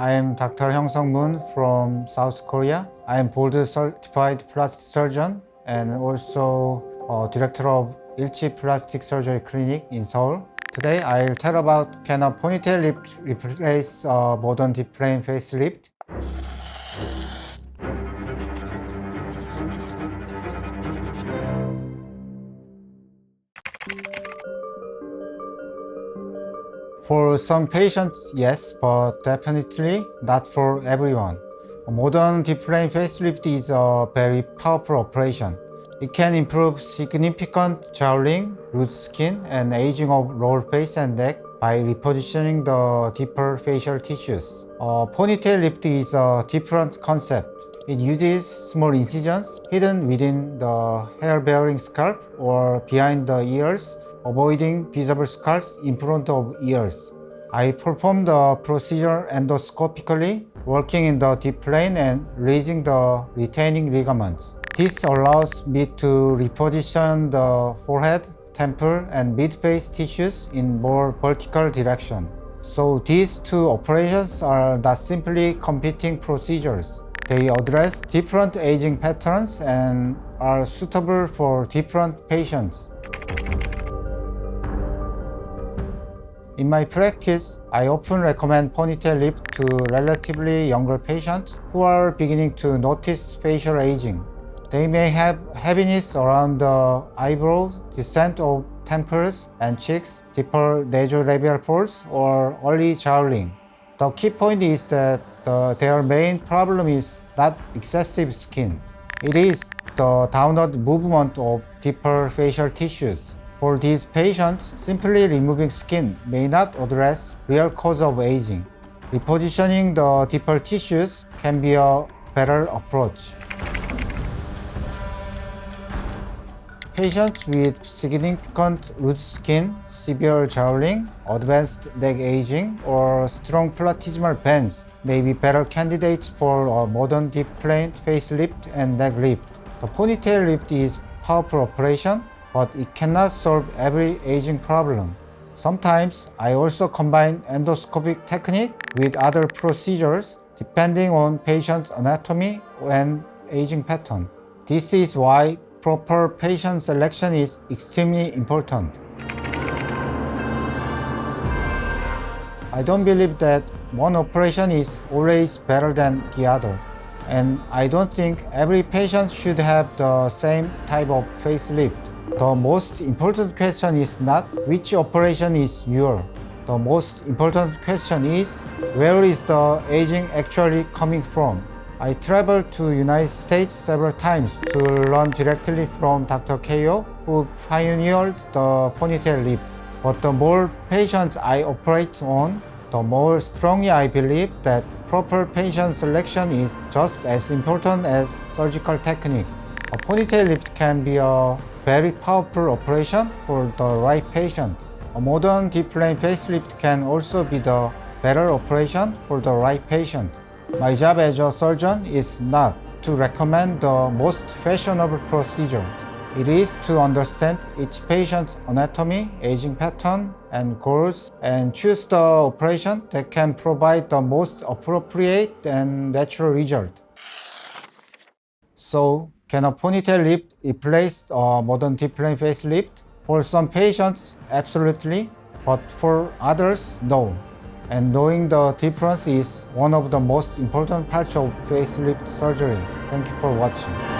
I am Dr. Hyung Sung Moon from South Korea. I am board certified plastic surgeon and also director of Ilchi Plastic Surgery Clinic in Seoul. Today I'll tell about can a ponytail lift replace a modern deep plane facelift? For some patients, yes, but definitely not for everyone. A modern deep plane facelift is a very powerful operation. It can improve significant jowling, loose skin, and aging of lower face and neck by repositioning the deeper facial tissues. A ponytail lift is a different concept. It uses small incisions hidden within the hair-bearing scalp or behind the ears, avoiding visible scars in front of ears. I perform the procedure endoscopically, working in the deep plane and raising the retaining ligaments. This allows me to reposition the forehead, temple, and mid-face tissues in more vertical direction. So these two operations are not simply competing procedures. They address different aging patterns and are suitable for different patients. In my practice, I often recommend ponytail lift to relatively younger patients who are beginning to notice facial aging. They may have heaviness around the eyebrows, descent of temples and cheeks, deeper nasolabial folds, or early jowling. The key point is that their main problem is not excessive skin. It is the downward movement of deeper facial tissues. For these patients, simply removing skin may not address real cause of aging. Repositioning the deeper tissues can be a better approach. Patients with significant loose skin, severe jowling, advanced neck aging, or strong platysmal bands may be better candidates for a modern deep plane facelift and neck lift. The ponytail lift is a powerful operation, but it cannot solve every aging problem. Sometimes I also combine endoscopic technique with other procedures depending on patient's anatomy and aging pattern. This is why proper patient selection is extremely important. I don't believe that one operation is always better than the other. And I don't think every patient should have the same type of facelift. The most important question is not which operation is your. The most important question is where is the aging actually coming from? I traveled to United States several times to learn directly from Dr. Ko, who pioneered the ponytail lift. But the more patients I operate on, the more strongly I believe that proper patient selection is just as important as surgical technique. A ponytail lift can be a very powerful operation for the right patient. A modern deep plane facelift can also be the better operation for the right patient. My job as a surgeon is not to recommend the most fashionable procedure. It is to understand each patient's anatomy, aging pattern, and goals, and choose the operation that can provide the most appropriate and natural result. So, can a ponytail lift replace a modern deep plane facelift? For some patients, absolutely, but for others, no. And knowing the difference is one of the most important parts of facelift surgery. Thank you for watching.